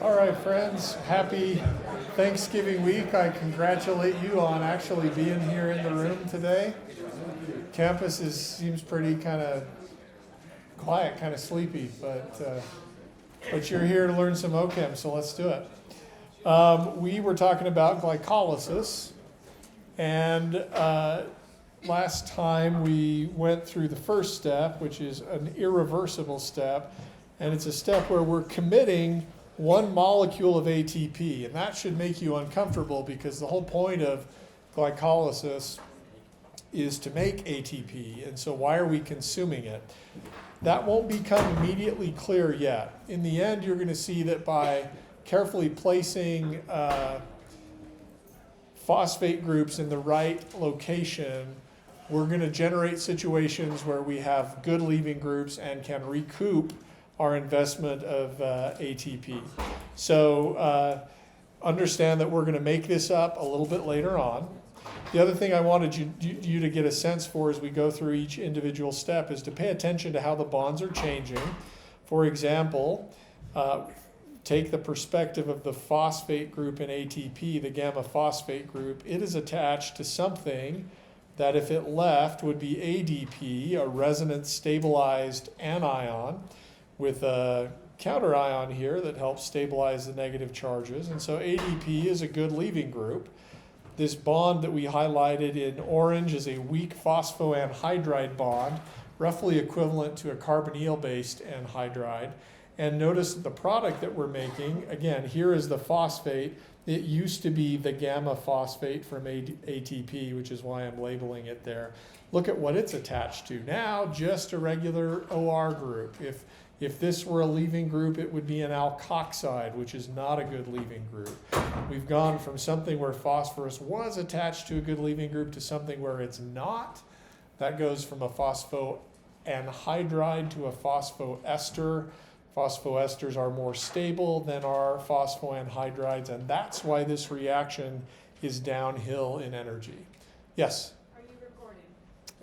All right, friends, happy Thanksgiving week. I congratulate you on actually being here in the room today. Campus seems pretty kind of quiet, kind of sleepy, but you're here to learn some OChem, so let's do it. We were talking about glycolysis, and last time we went through the first step, which is an irreversible step, and it's a step where we're committing one molecule of ATP, and that should make you uncomfortable because the whole point of glycolysis is to make ATP, and so why are we consuming it? That won't become immediately clear yet. In the end, you're going to see that by carefully placing phosphate groups in the right location, we're going to generate situations where we have good leaving groups and can recoup our investment of ATP. So understand that we're going to make this up a little bit later on. The other thing I wanted you to get a sense for as we go through each individual step is to pay attention to how the bonds are changing. For example, take the perspective of the phosphate group in ATP, the gamma phosphate group. It is attached to something that if it left would be ADP, a resonance stabilized anion, with a counter ion here that helps stabilize the negative charges. And so ADP is a good leaving group. This bond that we highlighted in orange is a weak phosphoanhydride bond, roughly equivalent to a carbonyl-based anhydride. And notice that the product that we're making, again, here is the phosphate. It used to be the gamma phosphate from ATP, which is why I'm labeling it there. Look at what it's attached to. Now, just a regular OR group. If this were a leaving group, it would be an alkoxide, which is not a good leaving group. We've gone from something where phosphorus was attached to a good leaving group to something where it's not. That goes from a phosphoanhydride to a phosphoester. Phosphoesters are more stable than our phosphoanhydrides, and that's why this reaction is downhill in energy. Yes? Are you recording?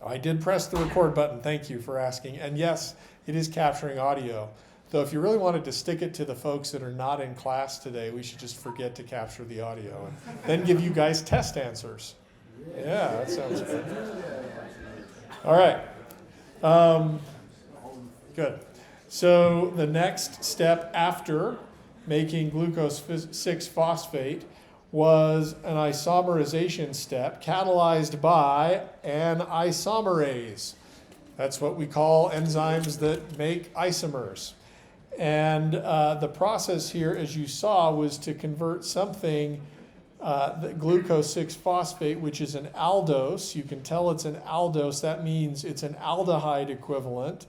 I did press the record button. Thank you for asking. And yes, it is capturing audio. Though if you really wanted to stick it to the folks that are not in class today, we should just forget to capture the audio and then give you guys test answers. Yeah, that sounds good. All right. Good. So the next step after making glucose 6-phosphate was an isomerization step catalyzed by an isomerase. That's what we call enzymes that make isomers. And the process here, as you saw, was to convert something, the glucose 6-phosphate, which is an aldose. You can tell it's an aldose. That means it's an aldehyde equivalent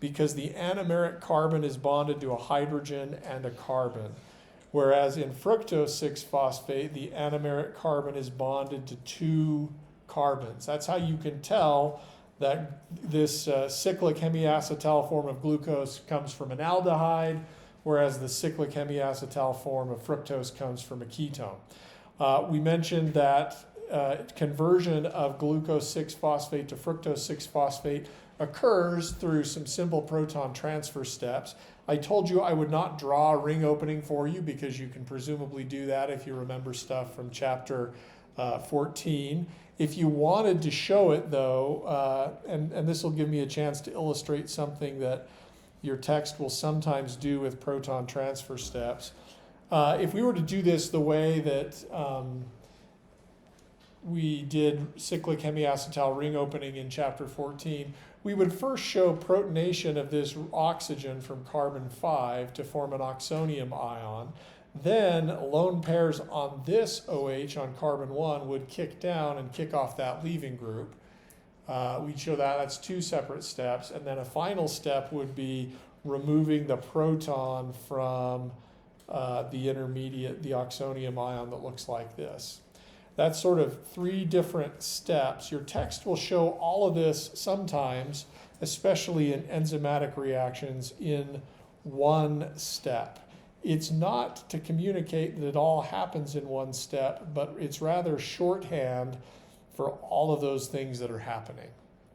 because the anomeric carbon is bonded to a hydrogen and a carbon. Whereas in fructose 6-phosphate, the anomeric carbon is bonded to 2 carbons. That's how you can tell that this cyclic hemiacetal form of glucose comes from an aldehyde, whereas the cyclic hemiacetal form of fructose comes from a ketone. We mentioned that conversion of glucose 6-phosphate to fructose 6-phosphate occurs through some simple proton transfer steps. I told you I would not draw a ring opening for you because you can presumably do that if you remember stuff from chapter 14. If you wanted to show it, though, and this will give me a chance to illustrate something that your text will sometimes do with proton transfer steps. If we were to do this the way that we did cyclic hemiacetal ring opening in chapter 14, we would first show protonation of this oxygen from carbon 5 to form an oxonium ion. Then lone pairs on this OH on carbon 1 would kick down and kick off that leaving group. We'd show that that's 2 separate steps. And then a final step would be removing the proton from the intermediate, the oxonium ion that looks like this. That's sort of 3 different steps. Your text will show all of this sometimes, especially in enzymatic reactions, in one step. It's not to communicate that it all happens in one step, but it's rather shorthand for all of those things that are happening,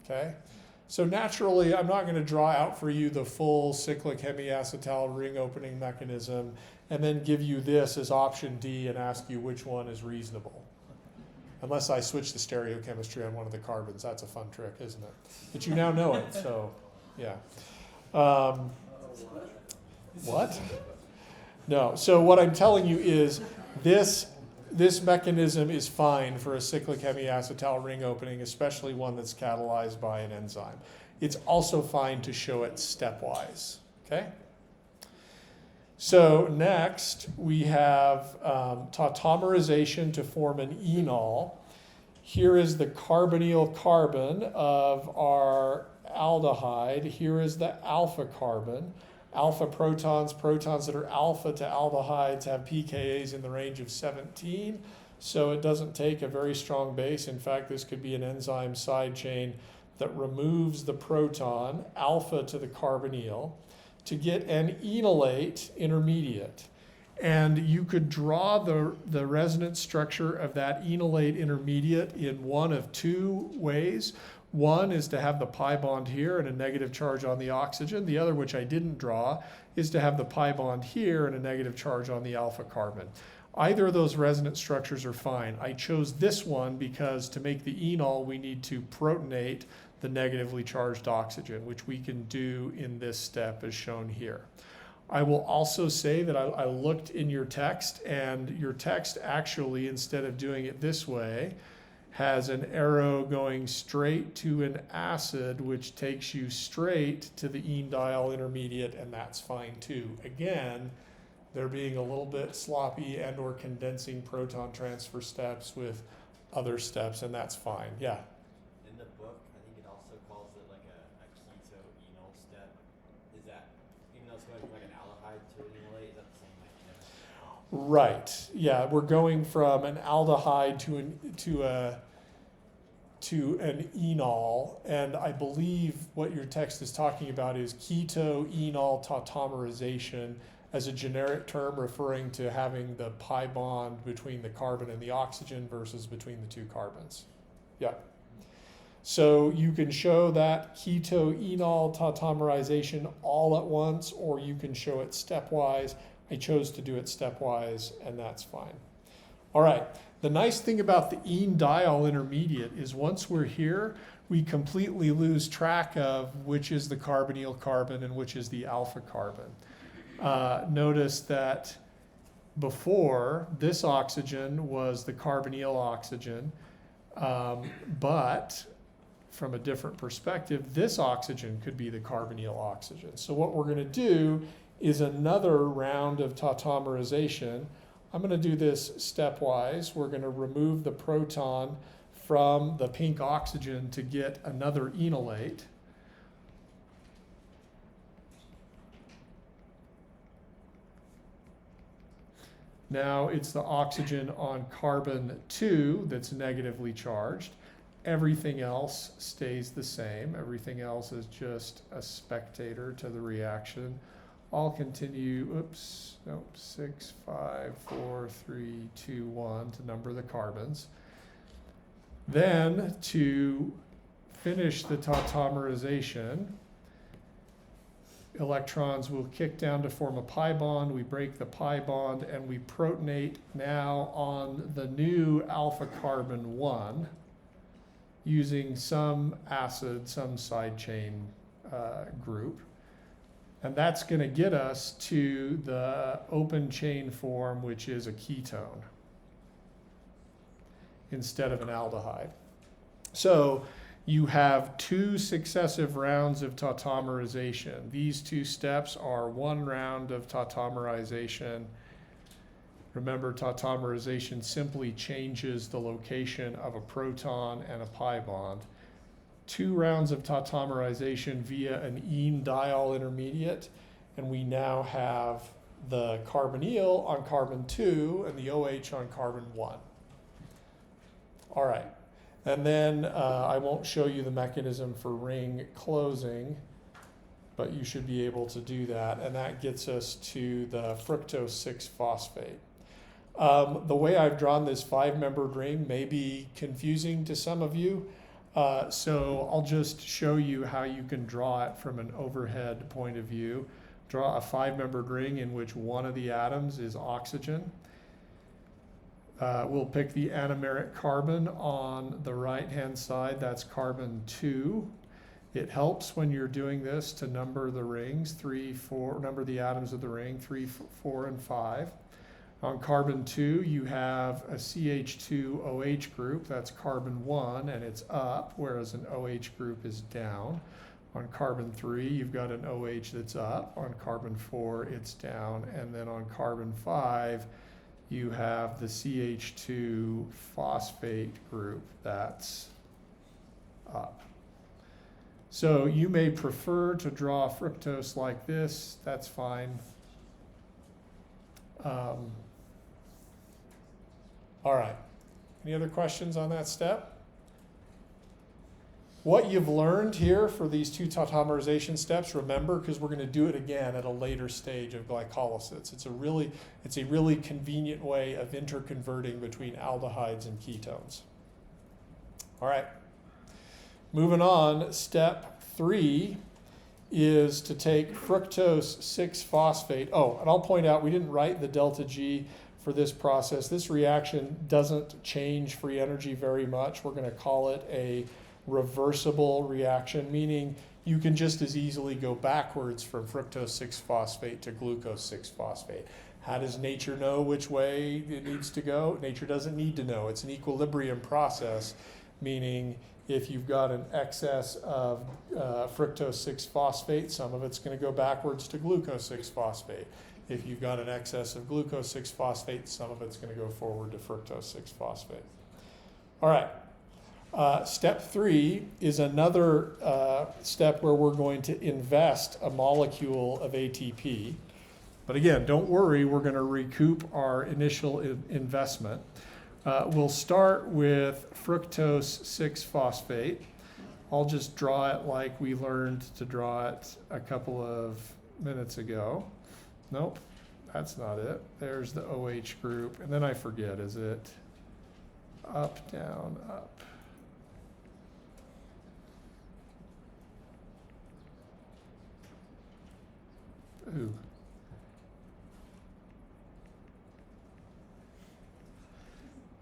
okay? So naturally, I'm not going to draw out for you the full cyclic hemiacetal ring opening mechanism and then give you this as option D and ask you which one is reasonable. Unless I switch the stereochemistry on one of the carbons. That's a fun trick, isn't it? But you now know it, so yeah. What? No, so what I'm telling you is this mechanism is fine for a cyclic hemiacetal ring opening, especially one that's catalyzed by an enzyme. It's also fine to show it stepwise, okay? So next we have tautomerization to form an enol. Here is the carbonyl carbon of our aldehyde. Here is the alpha carbon. Alpha protons that are alpha to aldehydes have pKa's in the range of 17, so it doesn't take a very strong base. In fact, this could be an enzyme side chain that removes the proton, alpha to the carbonyl, to get an enolate intermediate. And you could draw the resonance structure of that enolate intermediate in one of two ways. One is to have the pi bond here and a negative charge on the oxygen. The other, which I didn't draw, is to have the pi bond here and a negative charge on the alpha carbon. Either of those resonance structures are fine. I chose this one because to make the enol, we need to protonate the negatively charged oxygen, which we can do in this step as shown here. I will also say that I looked in your text, and your text actually, instead of doing it this way, has an arrow going straight to an acid, which takes you straight to the enediol intermediate, and that's fine too. Again, they're being a little bit sloppy and or condensing proton transfer steps with other steps, and that's fine. Yeah? In the book, I think it also calls it like a keto-enol step. Is that, even though it's going from like an aldehyde to an enolate, is that the same idea? Right. Yeah, we're going from an aldehyde to an enol, and I believe what your text is talking about is keto-enol tautomerization as a generic term referring to having the pi bond between the carbon and the oxygen versus between the two carbons. Yeah. So you can show that keto-enol tautomerization all at once, or you can show it stepwise. I chose to do it stepwise, and that's fine. All right. The nice thing about the enediol intermediate is once we're here, we completely lose track of which is the carbonyl carbon and which is the alpha carbon. Notice that before, this oxygen was the carbonyl oxygen, but from a different perspective, this oxygen could be the carbonyl oxygen. So what we're going to do is another round of tautomerization. I'm going to do this stepwise. We're going to remove the proton from the pink oxygen to get another enolate. Now it's the oxygen on carbon 2 that's negatively charged. Everything else stays the same. Everything else is just a spectator to the reaction. I'll continue, 6, 5, 4, 3, 2, 1 to number the carbons. Then to finish the tautomerization, electrons will kick down to form a pi bond. We break the pi bond and we protonate now on the new alpha carbon 1 using some acid, some side chain group. And that's going to get us to the open chain form, which is a ketone instead of an aldehyde. So you have two successive rounds of tautomerization. These two steps are one round of tautomerization. Remember, tautomerization simply changes the location of a proton and a pi bond. 2 rounds of tautomerization via an enediol intermediate, and we now have the carbonyl on carbon 2 and the OH on carbon 1. All right, and then I won't show you the mechanism for ring closing, but you should be able to do that, and that gets us to the fructose 6-phosphate. The way I've drawn this 5-membered ring may be confusing to some of you. So I'll just show you how you can draw it from an overhead point of view. Draw a 5-membered ring in which one of the atoms is oxygen. We'll pick the anomeric carbon on the right-hand side. That's carbon 2. It helps when you're doing this to number the rings, 3, 4, number the atoms of the ring, 3, 4, and 5. On carbon 2, you have a CH2OH group, that's carbon 1, and it's up, whereas an OH group is down. On carbon 3, you've got an OH that's up. On carbon 4, it's down. And then on carbon 5, you have the CH2 phosphate group that's up. So you may prefer to draw fructose like this, that's fine. All right, any other questions on that step? What you've learned here for these two tautomerization steps, remember, because we're going to do it again at a later stage of glycolysis. It's a really convenient way of interconverting between aldehydes and ketones. All right, moving on, step 3 is to take fructose 6-phosphate. Oh, and I'll point out we didn't write the delta G for this process. This reaction doesn't change free energy very much. We're going to call it a reversible reaction, meaning you can just as easily go backwards from fructose 6-phosphate to glucose 6-phosphate. How does nature know which way it needs to go? Nature doesn't need to know. It's an equilibrium process, meaning if you've got an excess of fructose 6-phosphate, some of it's going to go backwards to glucose 6-phosphate. If you've got an excess of glucose 6-phosphate, some of it's going to go forward to fructose 6-phosphate. All right. Step 3 is another step where we're going to invest a molecule of ATP. But again, don't worry, we're going to recoup our initial investment. We'll start with fructose 6-phosphate. I'll just draw it like we learned to draw it a couple of minutes ago. Nope, that's not it. There's the OH group. And then I forget, is it up, down, up? Ooh.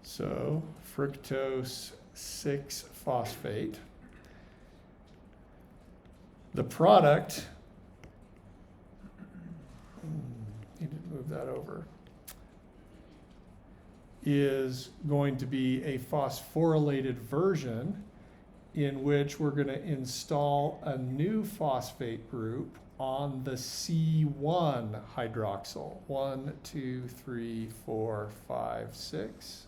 So fructose 6-phosphate. The product, need to move that over, is going to be a phosphorylated version in which we're going to install a new phosphate group on the C1 hydroxyl. 1, 2, 3, 4, 5, 6.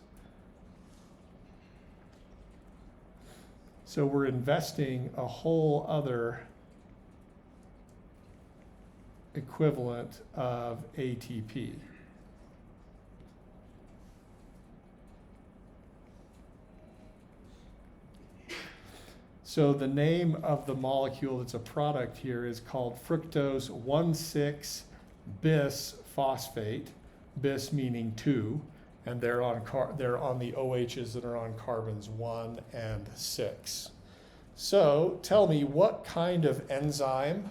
So we're investing a whole other equivalent of ATP. So the name of the molecule that's a product here is called fructose 1,6-bis phosphate, bis meaning 2, and they're on the OHs that are on carbons 1 and 6. So tell me, what kind of enzyme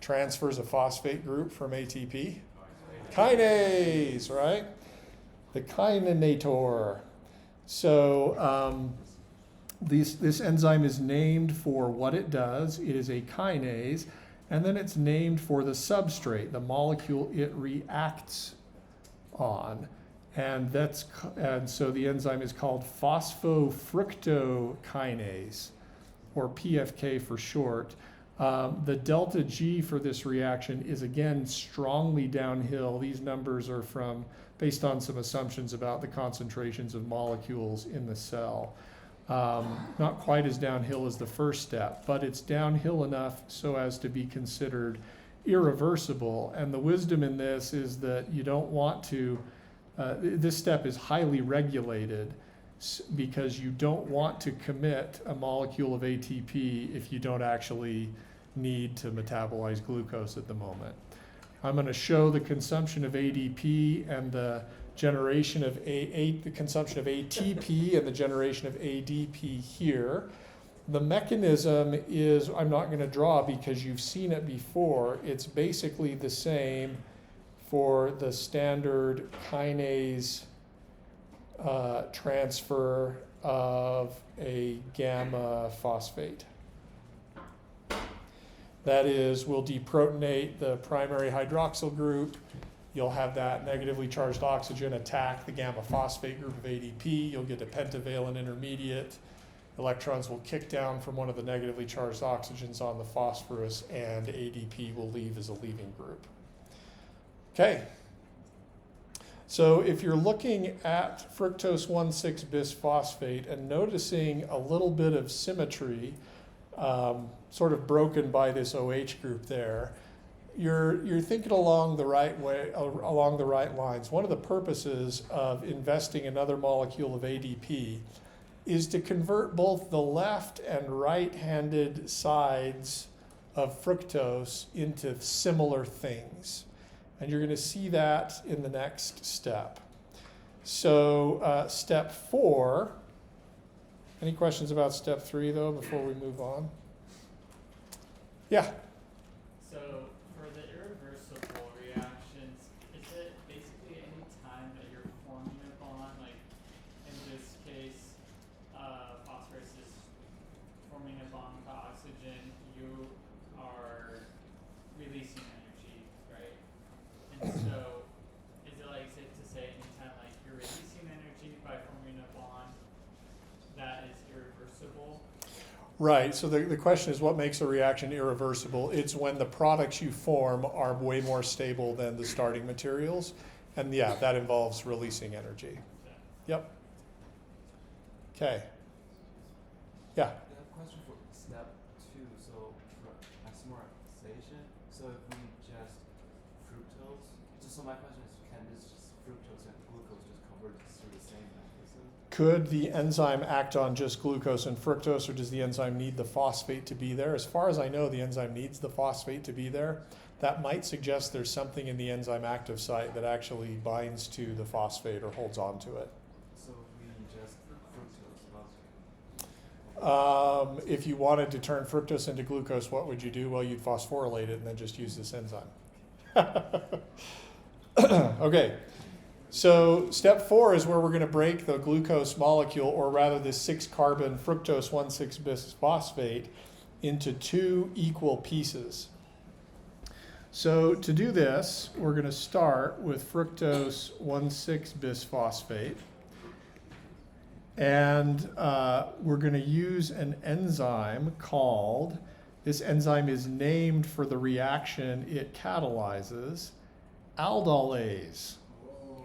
transfers a phosphate group from ATP? Kinase, right? The kininator. So this enzyme is named for what it does. It is a kinase, and then it's named for the substrate, the molecule it reacts on. And so the enzyme is called phosphofructokinase, or PFK for short. The delta G for this reaction is again strongly downhill. These numbers are based on some assumptions about the concentrations of molecules in the cell. Not quite as downhill as the first step, but it's downhill enough so as to be considered irreversible. And the wisdom in this is that you don't want to, this step is highly regulated because you don't want to commit a molecule of ATP if you don't actually need to metabolize glucose at the moment. I'm going to show the consumption of ADP and the generation of the consumption of ATP and the generation of ADP here. The mechanism is, I'm not going to draw because you've seen it before. It's basically the same for the standard kinase transfer of a gamma phosphate. That is, we'll deprotonate the primary hydroxyl group. You'll have that negatively charged oxygen attack the gamma phosphate group of ADP. You'll get a pentavalent intermediate. Electrons will kick down from one of the negatively charged oxygens on the phosphorus, and ADP will leave as a leaving group. Okay. So if you're looking at fructose 1,6 bisphosphate and noticing a little bit of symmetry, sort of broken by this OH group there, you're thinking along the right way, along the right lines. One of the purposes of investing another molecule of ADP is to convert both the left and right-handed sides of fructose into similar things. And you're going to see that in the next step. So step 4, any questions about step 3 though before we move on? Yeah. So for the irreversible reactions, is it basically any time that you're forming a bond, like in this case, phosphorus is forming a bond with oxygen, you are releasing energy, right? And so is it like safe to say anytime like you're releasing energy by forming a bond, that is irreversible? Right, so the question is what makes a reaction irreversible? It's when the products you form are way more stable than the starting materials. And yeah, that involves releasing energy. Yep. Okay. Yeah. I have a question for step 2. So for isomerization, so if we just fructose, so my question is, can this fructose and glucose just convert through the same mechanism? Could the enzyme act on just glucose and fructose, or does the enzyme need the phosphate to be there? As far as I know, the enzyme needs the phosphate to be there. That might suggest there's something in the enzyme active site that actually binds to the phosphate or holds on to it. So we just fructose. If you wanted to turn fructose into glucose, what would you do? Well, you'd phosphorylate it and then just use this enzyme. Okay. So step 4 is where we're going to break the glucose molecule, or rather this 6-carbon fructose 1,6 bisphosphate, into 2 equal pieces. So to do this, we're going to start with fructose 1,6 bisphosphate. And we're going to use an enzyme called, this enzyme is named for the reaction it catalyzes, aldolase.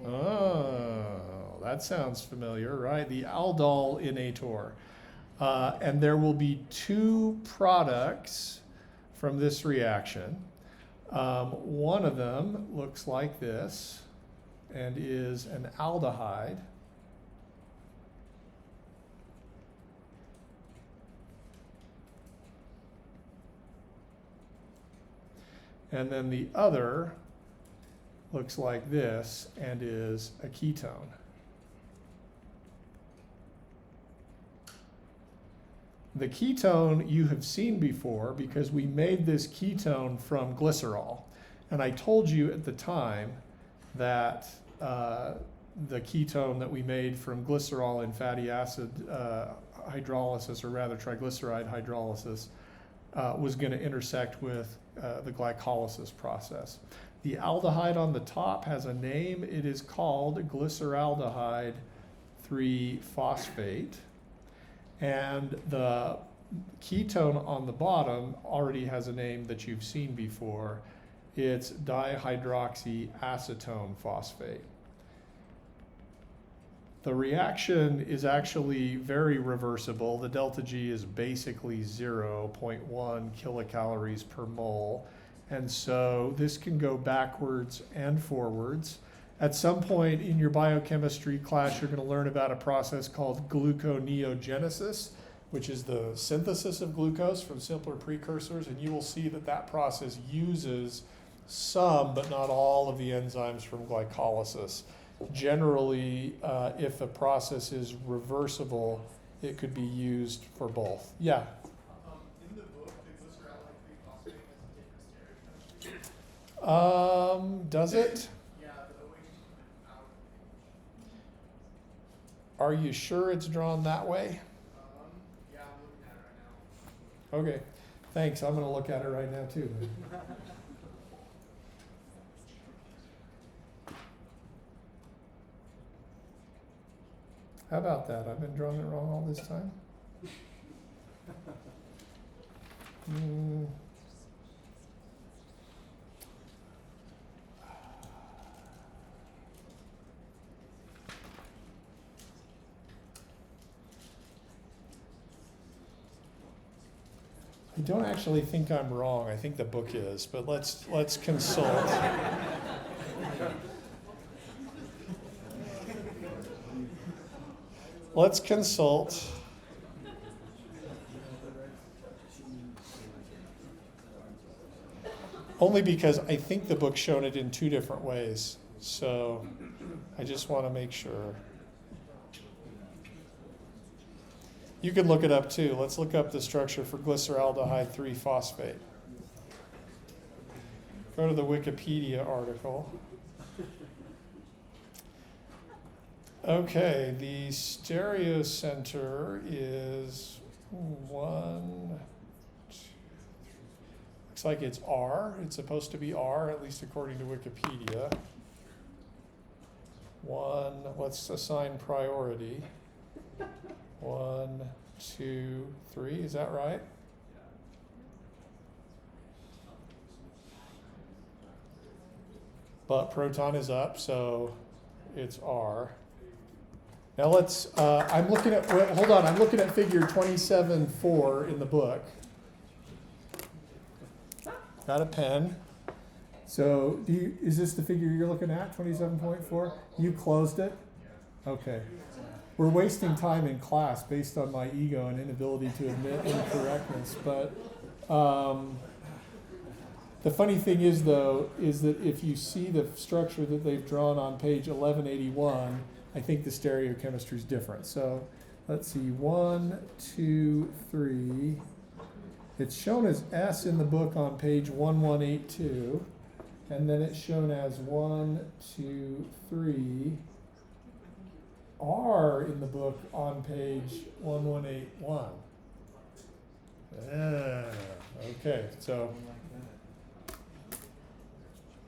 Oh, that sounds familiar, right? The aldol innator. And there will be 2 products from this reaction. One of them looks like this and is an aldehyde. And then the other looks like this and is a ketone. The ketone you have seen before because we made this ketone from glycerol. And I told you at the time that the ketone that we made from glycerol in fatty acid hydrolysis, or rather triglyceride hydrolysis, was going to intersect with the glycolysis process. The aldehyde on the top has a name. It is called glyceraldehyde 3-phosphate. And the ketone on the bottom already has a name that you've seen before. It's dihydroxyacetone phosphate. The reaction is actually very reversible. The delta G is basically 0.1 kilocalories per mole. And so this can go backwards and forwards. At some point in your biochemistry class, you're going to learn about a process called gluconeogenesis, which is the synthesis of glucose from simpler precursors. And you will see that that process uses some, but not all, of the enzymes from glycolysis. Generally, if the process is reversible, it could be used for both. Yeah. In the book, the glyceraldehyde 3-phosphate has a different stereochemistry. Does it? Yeah, the OH is coming out. Are you sure it's drawn that way? Yeah, I'm looking at it right now. Okay, thanks. I'm going to look at it right now too. then. How about that? I've been drawing it wrong all this time. I don't actually think I'm wrong. I think the book is, but let's consult. Let's consult. Only because I think the book's shown it in two different ways. So I just want to make sure. You can look it up too. Let's look up the structure for glyceraldehyde 3-phosphate. Go to the Wikipedia article. Okay, the stereocenter is 1, 2, 3. Looks like it's R. It's supposed to be R, at least according to Wikipedia. 1, let's assign priority. 1, 2, 3, is that right? But proton is up, so it's R. Now let's, I'm looking at, wait, hold on, I'm looking at figure 27.4 in the book. Got a pen. So is this the figure you're looking at, 27.4? You closed it? Okay. We're wasting time in class based on my ego and inability to admit incorrectness. But the funny thing is, though, is that if you see the structure that they've drawn on page 1181, I think the stereochemistry is different. So let's see, 1, 2, 3. It's shown as S in the book on page 1182, and then it's shown as 1, 2, 3. R in the book on page 1181. Okay, so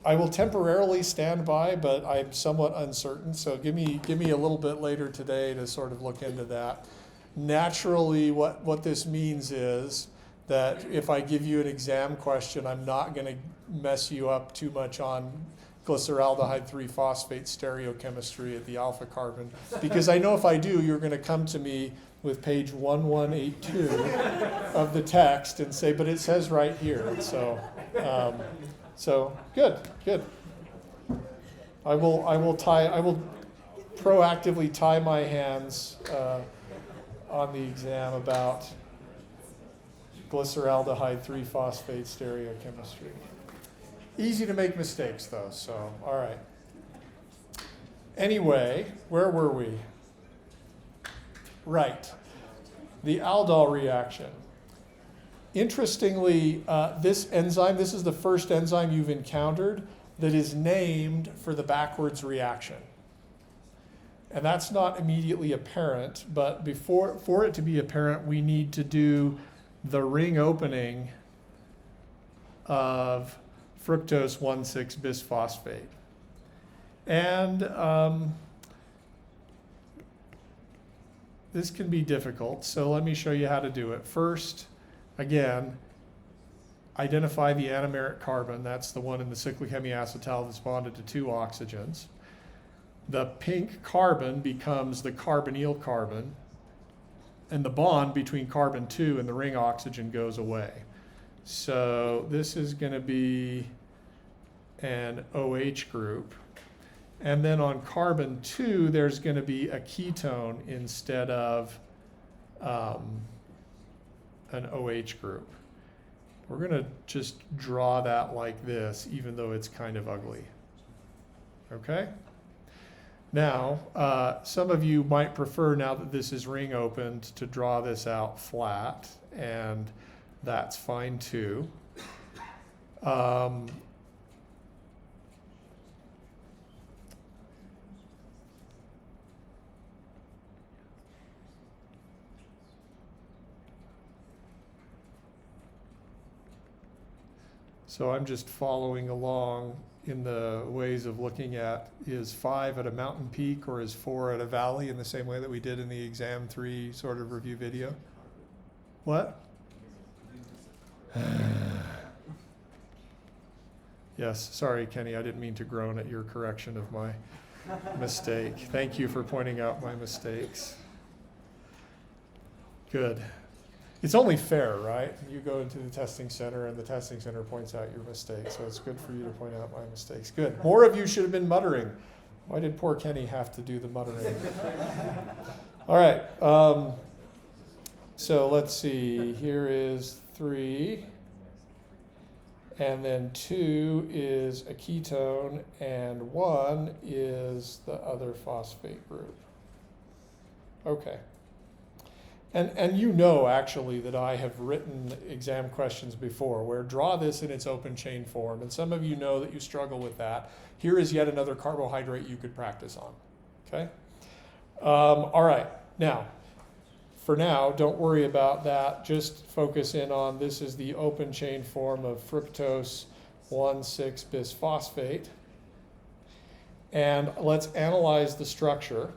I will temporarily stand by, but I'm somewhat uncertain. So give me a little bit later today to sort of look into that. Naturally, what this means is that if I give you an exam question, I'm not going to mess you up too much on glyceraldehyde 3-phosphate stereochemistry at the alpha carbon, because I know if I do, you're going to come to me with page 1182 of the text and say, but it says right here. So good. I will proactively tie my hands on the exam about glyceraldehyde 3-phosphate stereochemistry. Easy to make mistakes, though, so, all right. Anyway, where were we? Right. The aldol reaction. Interestingly, this enzyme, this is the first enzyme you've encountered that is named for the backwards reaction. And that's not immediately apparent, but for it to be apparent, we need to do the ring opening of fructose 1,6-bisphosphate. And this can be difficult, so let me show you how to do it. First, again, identify the anomeric carbon. That's the one in the cyclic hemiacetal that's bonded to 2 oxygens. The pink carbon becomes the carbonyl carbon, and the bond between carbon 2 and the ring oxygen goes away. So this is going to be an OH group. And then on carbon 2, there's going to be a ketone instead of an OH group. We're going to just draw that like this, even though it's kind of ugly. Okay? Now, some of you might prefer, now that this is ring opened, to draw this out flat, and that's fine too. So I'm just following along in the ways of looking at, is 5 at a mountain peak or is 4 at a valley, in the same way that we did in the exam 3 sort of review video? What? Yes, sorry, Kenny, I didn't mean to groan at your correction of my mistake. Thank you for pointing out my mistakes. Good. It's only fair, right? You go into the testing center and the testing center points out your mistakes, so it's good for you to point out my mistakes. Good. More of you should have been muttering. Why did poor Kenny have to do the muttering? All right. So let's see. Here is 3. And then 2 is a ketone, and 1 is the other phosphate group. Okay. And you know, actually, that I have written exam questions before where draw this in its open chain form, and some of you know that you struggle with that. Here is yet another carbohydrate you could practice on, okay? All right, now, for now, don't worry about that. Just focus in on, this is the open chain form of fructose 1,6-bisphosphate. And let's analyze the structure.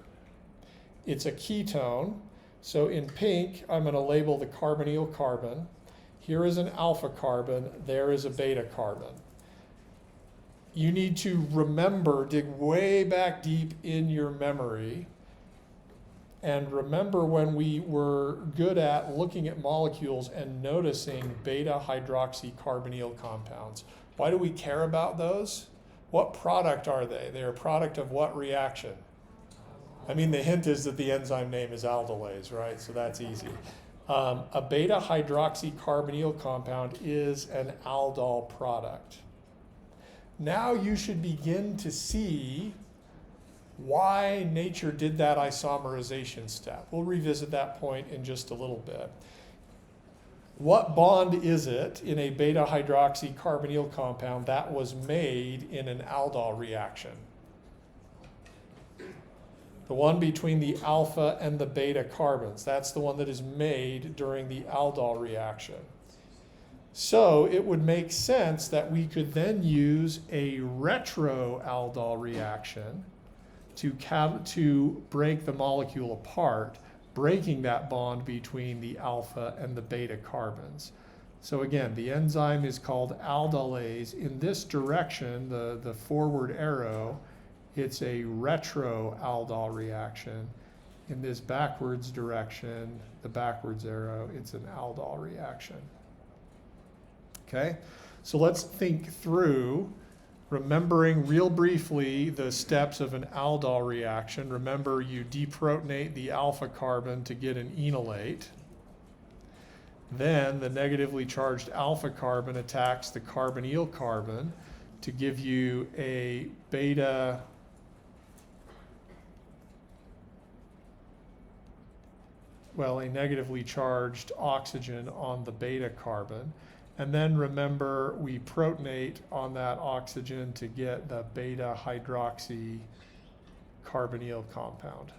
It's a ketone. So in pink, I'm going to label the carbonyl carbon. Here is an alpha carbon. There is a beta carbon. You need to remember, dig way back deep in your memory, and remember when we were good at looking at molecules and noticing beta hydroxycarbonyl compounds. Why do we care about those? What product are they? They're a product of what reaction? I mean, the hint is that the enzyme name is aldolase, right? So that's easy. A beta hydroxycarbonyl compound is an aldol product. Now you should begin to see why nature did that isomerization step. We'll revisit that point in just a little bit. What bond is it in a beta hydroxycarbonyl compound that was made in an aldol reaction? The one between the alpha and the beta carbons. That's the one that is made during the aldol reaction. So it would make sense that we could then use a retroaldol reaction to break the molecule apart, breaking that bond between the alpha and the beta carbons. So again, the enzyme is called aldolase. In this direction, the forward arrow, it's a retroaldol reaction. In this backwards direction, the backwards arrow, it's an aldol reaction. Okay, so let's think through, remembering real briefly the steps of an aldol reaction. Remember, you deprotonate the alpha carbon to get an enolate. Then the negatively charged alpha carbon attacks the carbonyl carbon to give you a beta a negatively charged oxygen on the beta carbon. And then remember, we protonate on that oxygen to get the beta hydroxy carbonyl compound,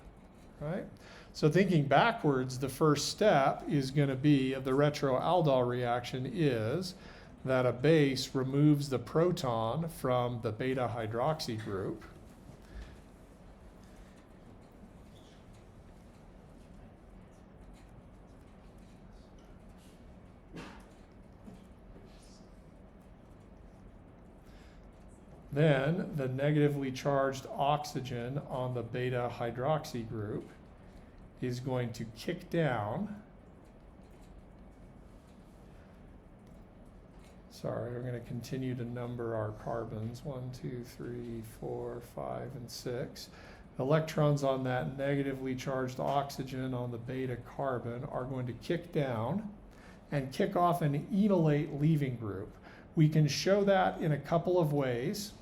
right? So thinking backwards, the first step is going to be of the retroaldol reaction is that a base removes the proton from the beta hydroxy group. Then the negatively charged oxygen on the beta hydroxy group is going to kick down. Sorry, we're going to continue to number our carbons. 1, 2, 3, 4, 5, and 6. Electrons on that negatively charged oxygen on the beta carbon are going to kick down and kick off an enolate leaving group. We can show that in a couple of ways.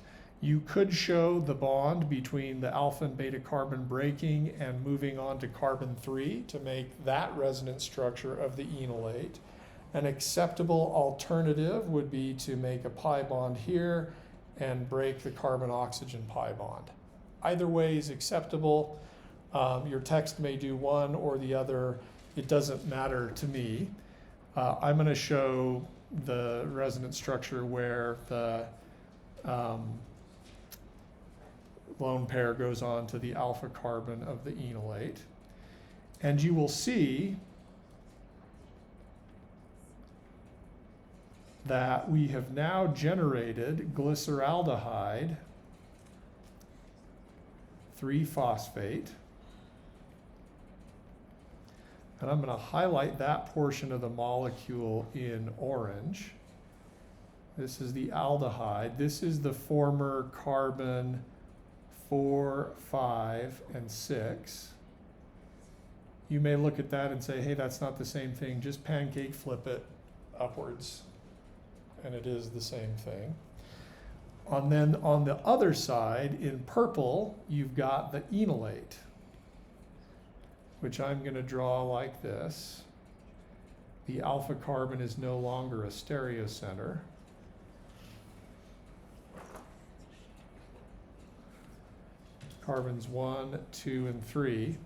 You could show the bond between the alpha and beta carbon breaking and moving on to carbon 3 to make that resonance structure of the enolate. An acceptable alternative would be to make a pi bond here and break the carbon-oxygen pi bond. Either way is acceptable. Your text may do one or the other. It doesn't matter to me. I'm going to show the resonance structure where the lone pair goes on to the alpha carbon of the enolate. And you will see that we have now generated glyceraldehyde 3-phosphate. And I'm going to highlight that portion of the molecule in orange. This is the aldehyde. This is the former carbon 4, 5, and 6. You may look at that and say, hey, that's not the same thing. Just pancake flip it upwards, and it is the same thing. And then on the other side, in purple, you've got the enolate, which I'm going to draw like this. The alpha carbon is no longer a stereocenter. Carbons 1, 2, and 3.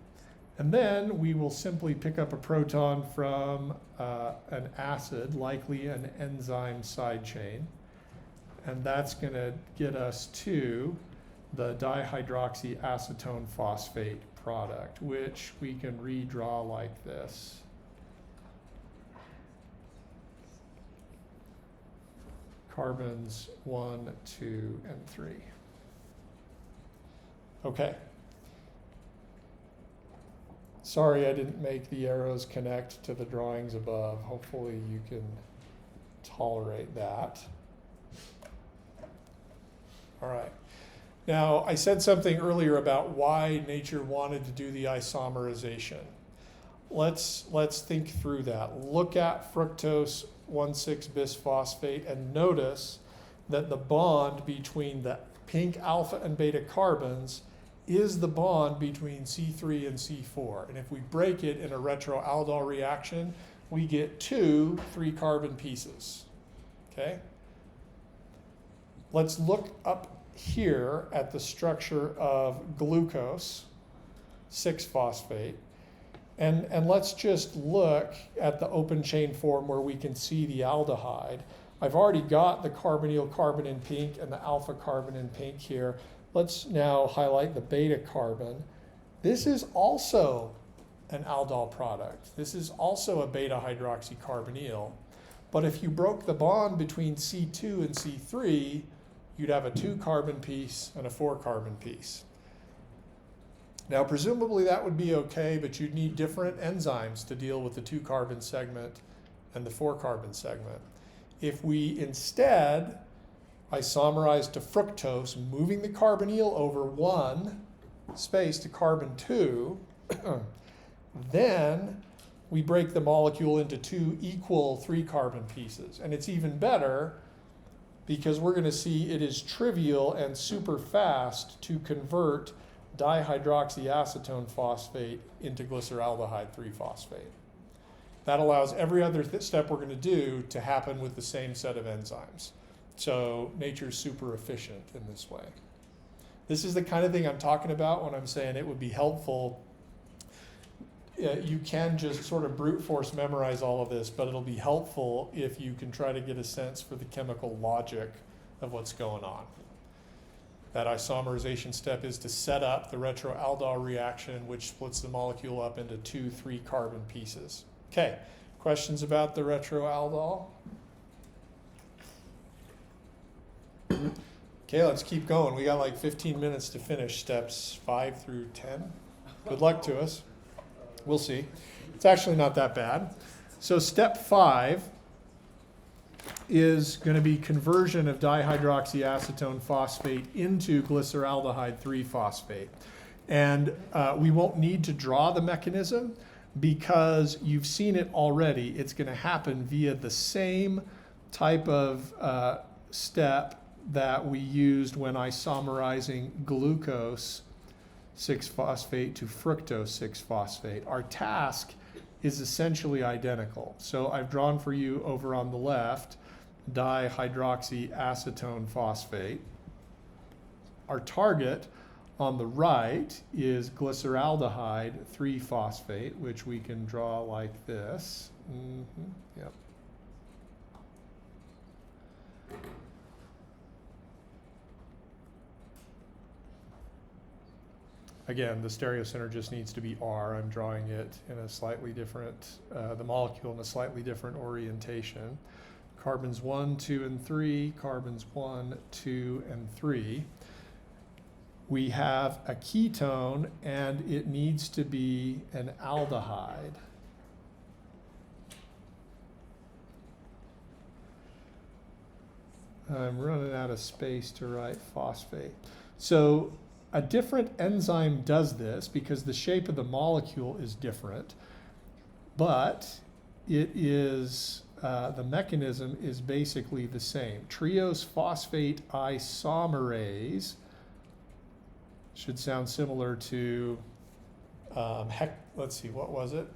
And then we will simply pick up a proton from an acid, likely an enzyme side chain. And that's going to get us to the dihydroxyacetone phosphate product, which we can redraw like this. Carbons 1, 2, and 3. Okay. Sorry I didn't make the arrows connect to the drawings above. Hopefully you can tolerate that. All right. Now, I said something earlier about why nature wanted to do the isomerization. Let's think through that. Look at fructose 1,6-bisphosphate and notice that the bond between the pink alpha and beta carbons is the bond between C3 and C4. And if we break it in a retroaldol reaction, we get 2 3-carbon pieces. Okay? Let's look up here at the structure of glucose 6-phosphate. And let's just look at the open chain form where we can see the aldehyde. I've already got the carbonyl carbon in pink and the alpha carbon in pink here. Let's now highlight the beta carbon. This is also an aldol product. This is also a beta hydroxycarbonyl. But if you broke the bond between C2 and C3, you'd have a 2-carbon piece and a 4-carbon piece. Now, presumably that would be okay, but you'd need different enzymes to deal with the 2-carbon segment and the 4-carbon segment. If we instead isomerize to fructose, moving the carbonyl over 1 space to carbon 2, then we break the molecule into 2 equal 3-carbon pieces. And it's even better because we're going to see it is trivial and super fast to convert dihydroxyacetone phosphate into glyceraldehyde 3-phosphate. That allows every other step we're going to do to happen with the same set of enzymes. So nature's super efficient in this way. This is the kind of thing I'm talking about when I'm saying it would be helpful. You can just sort of brute force memorize all of this, but it'll be helpful if you can try to get a sense for the chemical logic of what's going on. That isomerization step is to set up the retroaldol reaction, which splits the molecule up into 2 3-carbon pieces. Okay, questions about the retroaldol? Okay, let's keep going. We got like 15 minutes to finish steps 5 through 10. Good luck to us. We'll see. It's actually not that bad. So step 5 is going to be conversion of dihydroxyacetone phosphate into glyceraldehyde 3-phosphate. And we won't need to draw the mechanism because you've seen it already. It's going to happen via the same type of step that we used when isomerizing glucose 6-phosphate to fructose 6-phosphate. Our task is essentially identical. So I've drawn for you over on the left dihydroxyacetone phosphate. Our target on the right is glyceraldehyde 3-phosphate, which we can draw like this. Yep. Again, the stereocenter just needs to be R. I'm drawing it in a slightly different, the molecule in a slightly different orientation. Carbons 1, 2, and 3, carbons 1, 2, and 3. We have a ketone, and it needs to be an aldehyde. I'm running out of space to write phosphate. So a different enzyme does this because the shape of the molecule is different, but it is, the mechanism is basically the same. Triose phosphate isomerase should sound similar to, let's see, what was it?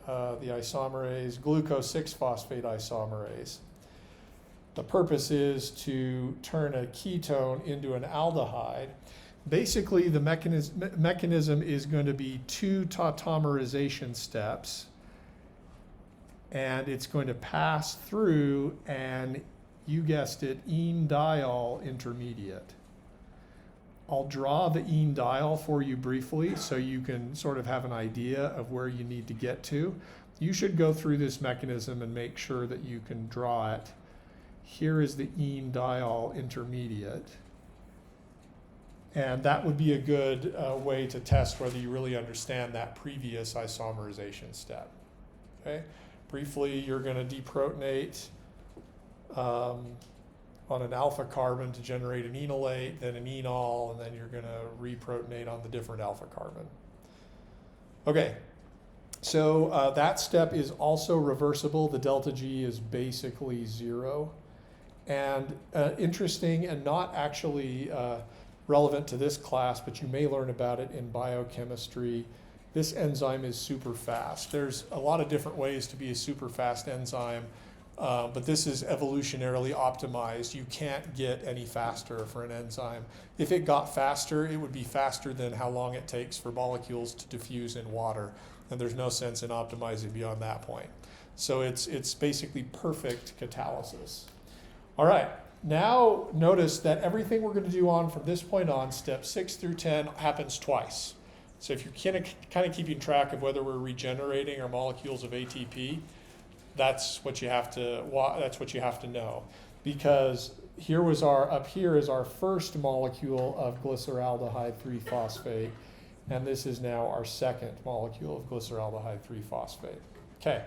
The isomerase, glucose 6-phosphate isomerase. The purpose is to turn a ketone into an aldehyde. Basically, the mechanism is going to be 2 tautomerization steps, and it's going to pass through an, you guessed it, ene-diol intermediate. I'll draw the ene-diol for you briefly so you can sort of have an idea of where you need to get to. You should go through this mechanism and make sure that you can draw it. Here is the ene-diol intermediate. And that would be a good way to test whether you really understand that previous isomerization step. Okay? Briefly, you're going to deprotonate on an alpha carbon to generate an enolate, then an enol, and then you're going to reprotonate on the different alpha carbon. Okay, so that step is also reversible. The delta G is basically 0. And interesting and not actually relevant to this class, but you may learn about it in biochemistry, this enzyme is super fast. There's a lot of different ways to be a super fast enzyme, but this is evolutionarily optimized. You can't get any faster for an enzyme. If it got faster, it would be faster than how long it takes for molecules to diffuse in water, and there's no sense in optimizing beyond that point. So it's basically perfect catalysis. All right, now notice that everything we're going to do on from this point on, steps 6 through 10, happens twice. So if you're kind of keeping track of whether we're regenerating our molecules of ATP, that's what you have to know. Because up here is our first molecule of glyceraldehyde 3-phosphate, and this is now our second molecule of glyceraldehyde 3-phosphate. Okay.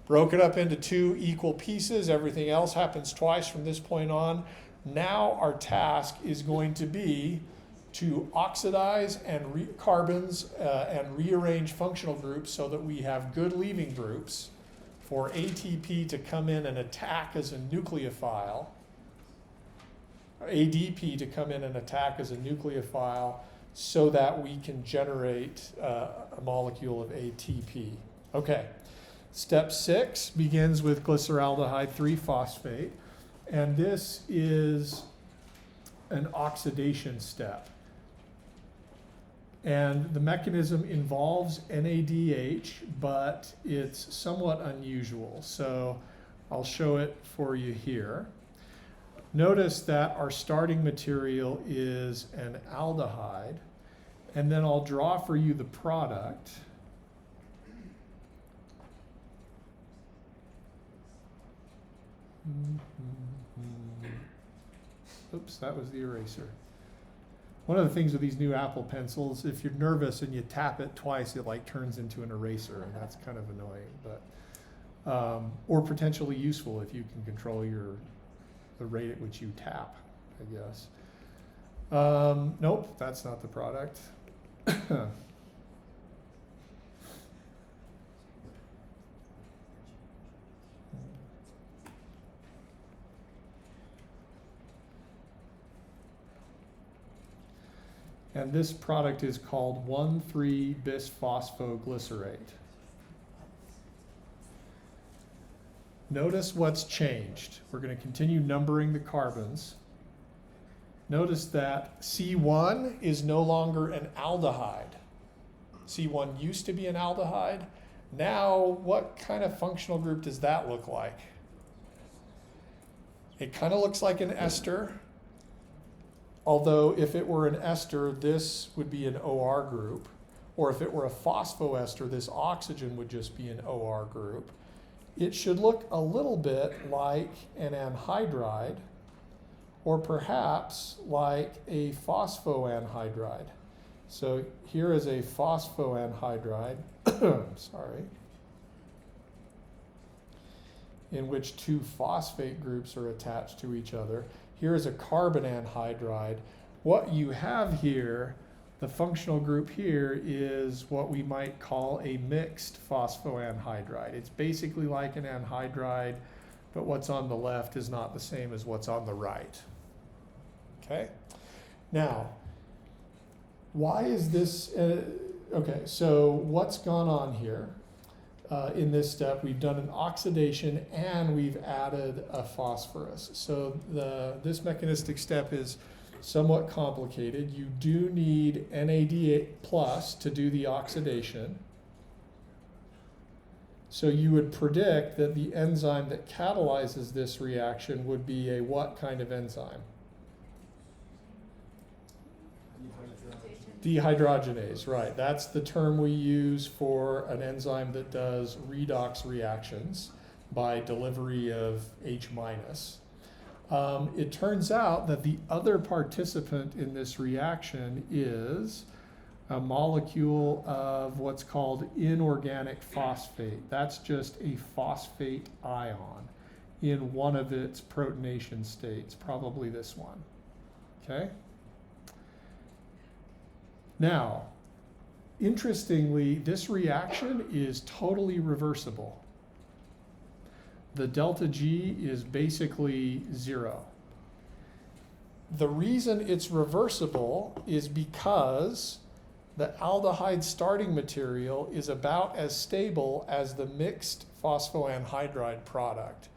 Broke it up into 2 equal pieces. Everything else happens twice from this point on. Now our task is going to be to oxidize and carbons and rearrange functional groups so that we have good leaving groups for ATP to come in and attack as a nucleophile, ADP to come in and attack as a nucleophile so that we can generate a molecule of ATP. Okay. Step 6 begins with glyceraldehyde 3-phosphate, and this is an oxidation step. And the mechanism involves NADH, but it's somewhat unusual. So I'll show it for you here. Notice that our starting material is an aldehyde, and then I'll draw for you the product. Oops, that was the eraser. One of the things with these new Apple pencils, if you're nervous and you tap it twice, it like turns into an eraser, and that's kind of annoying, but or potentially useful if you can control the rate at which you tap, I guess. Nope, that's not the product. And this product is called 1,3-bisphosphoglycerate. Notice what's changed. We're going to continue numbering the carbons. Notice that C1 is no longer an aldehyde. C1 used to be an aldehyde. Now, what kind of functional group does that look like? It kind of looks like an ester, although if it were an ester, this would be an OR group. Or if it were a phosphoester, this oxygen would just be an OR group. It should look a little bit like an anhydride, or perhaps like a phosphoanhydride. So here is a phosphoanhydride, sorry, in which two phosphate groups are attached to each other. Here is a carbon anhydride. What you have here, the functional group here, is what we might call a mixed phosphoanhydride. It's basically like an anhydride, but what's on the left is not the same as what's on the right. Okay? Now, why is this, okay, so what's gone on here? In this step, we've done an oxidation and we've added a phosphorus. So this mechanistic step is somewhat complicated. You do need NAD+ to do the oxidation. So you would predict that the enzyme that catalyzes this reaction would be a what kind of enzyme? Dehydrogenase, right. That's the term we use for an enzyme that does redox reactions by delivery of H-. It turns out that the other participant in this reaction is a molecule of what's called inorganic phosphate. That's just a phosphate ion in one of its protonation states, probably this one. Okay? Now, interestingly, this reaction is totally reversible. The delta G is basically 0. The reason it's reversible is because the aldehyde starting material is about as stable as the mixed phosphoanhydride product.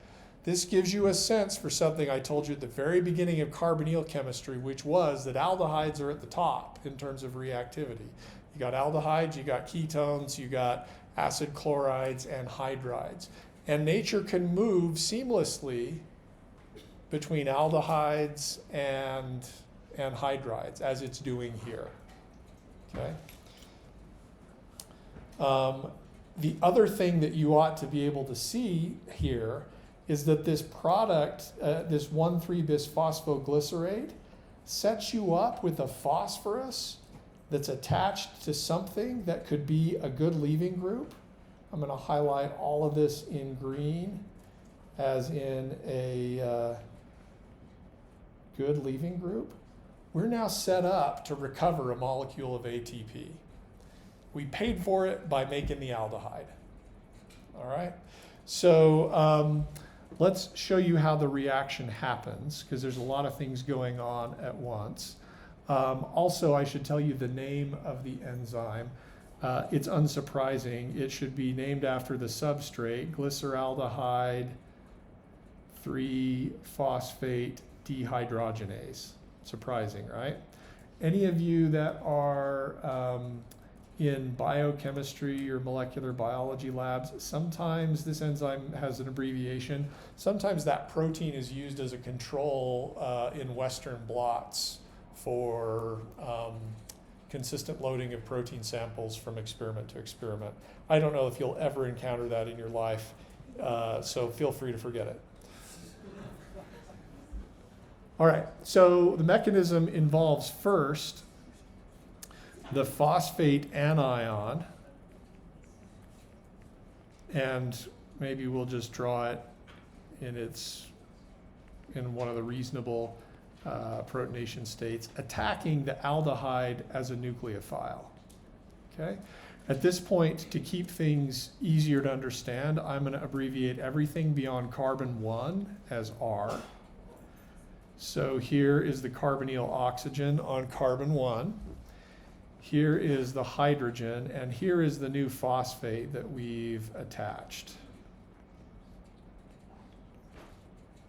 This gives you a sense for something I told you at the very beginning of carbonyl chemistry, which was that aldehydes are at the top in terms of reactivity. You got aldehydes, you got ketones, you got acid chlorides and hydrides. And nature can move seamlessly between aldehydes and hydrides, as it's doing here. Okay. The other thing that you ought to be able to see here is that this product, this 1,3-bisphosphoglycerate, sets you up with a phosphorus that's attached to something that could be a good leaving group. I'm going to highlight all of this in green as in a good leaving group. We're now set up to recover a molecule of ATP. We paid for it by making the aldehyde. All right? So let's show you how the reaction happens, because there's a lot of things going on at once. Also, I should tell you the name of the enzyme. It's unsurprising. It should be named after the substrate, glyceraldehyde 3-phosphate dehydrogenase. Surprising, right? Any of you that are in biochemistry or molecular biology labs, sometimes this enzyme has an abbreviation. Sometimes that protein is used as a control in Western blots for consistent loading of protein samples from experiment to experiment. I don't know if you'll ever encounter that in your life, so feel free to forget it. All right, so the mechanism involves first the phosphate anion, and maybe we'll just draw it in one of the reasonable protonation states, attacking the aldehyde as a nucleophile. Okay? At this point, to keep things easier to understand, I'm going to abbreviate everything beyond carbon 1 as R. So here is the carbonyl oxygen on carbon 1. Here is the hydrogen, and here is the new phosphate that we've attached.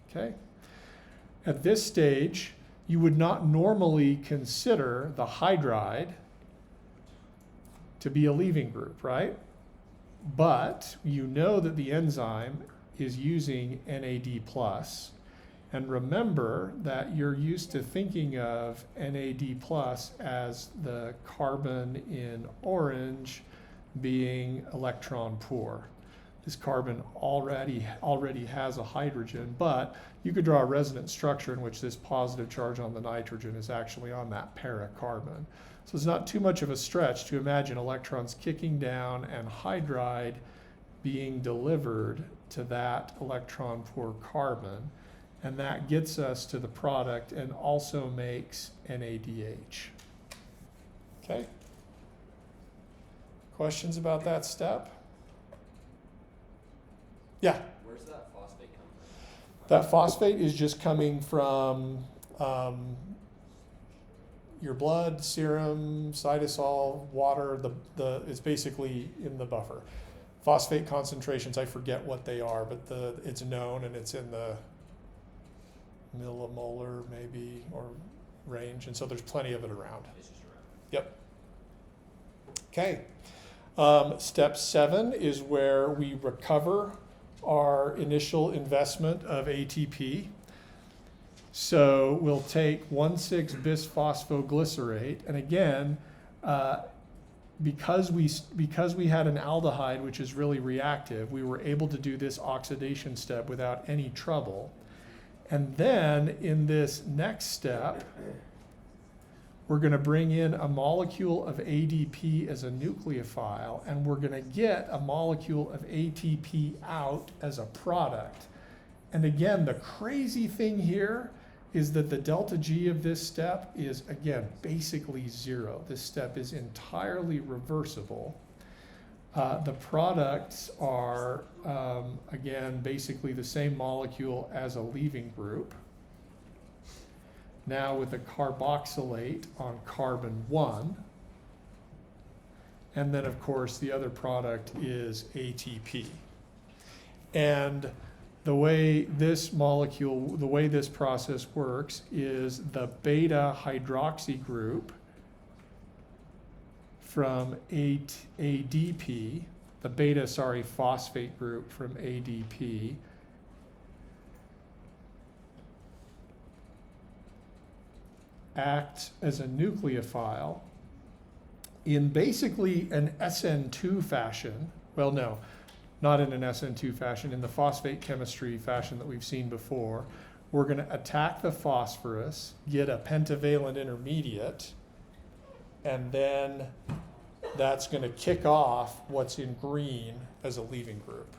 Okay? At this stage, you would not normally consider the hydride to be a leaving group, right? But you know that the enzyme is using NAD+. And remember that you're used to thinking of NAD+ as the carbon in orange being electron poor. This carbon already has a hydrogen, but you could draw a resonance structure in which this positive charge on the nitrogen is actually on that para-carbon. So it's not too much of a stretch to imagine electrons kicking down and hydride being delivered to that electron poor carbon. And that gets us to the product and also makes NADH. Okay? Questions about that step? Yeah? Where's that phosphate come from? That phosphate is just coming from your blood, serum, cytosol, water. It's basically in the buffer. Phosphate concentrations, I forget what they are, but it's known and it's in the millimolar maybe or range, and so there's plenty of it around. It's just around. Yep. Okay. Step 7 is where we recover our initial investment of ATP. So we'll take 1,6-bisphosphoglycerate, and again, because we had an aldehyde which is really reactive, we were able to do this oxidation step without any trouble. And then in this next step, we're going to bring in a molecule of ADP as a nucleophile, and we're going to get a molecule of ATP out as a product. And again, the crazy thing here is that the delta G of this step is, again, basically 0. This step is entirely reversible. The products are, again, basically the same molecule as a leaving group. Now with a carboxylate on carbon 1. And then, of course, the other product is ATP. And the way this molecule, the way this process works is the beta hydroxy group from ADP, the beta, phosphate group from ADP, acts as a nucleophile in basically an SN2 fashion. Well, no, not in an SN2 fashion, in the phosphate chemistry fashion that we've seen before. We're going to attack the phosphorus, get a pentavalent intermediate, and then that's going to kick off what's in green as a leaving group.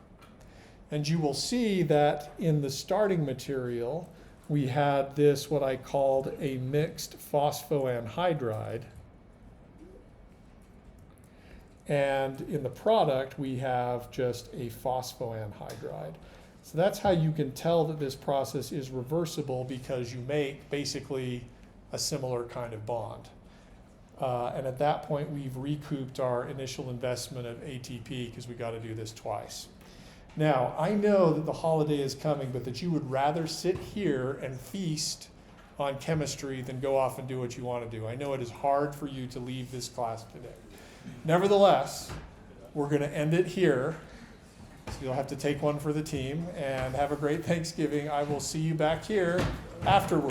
And you will see that in the starting material, we had this, what I called a mixed phosphoanhydride. And in the product, we have just a phosphoanhydride. So that's how you can tell that this process is reversible, because you make basically a similar kind of bond. And at that point, we've recouped our initial investment of ATP because we got to do this twice. Now, I know that the holiday is coming, but that you would rather sit here and feast on chemistry than go off and do what you want to do. I know it is hard for you to leave this class today. Nevertheless, we're going to end it here. So you'll have to take one for the team, and have a great Thanksgiving. I will see you back here afterwards.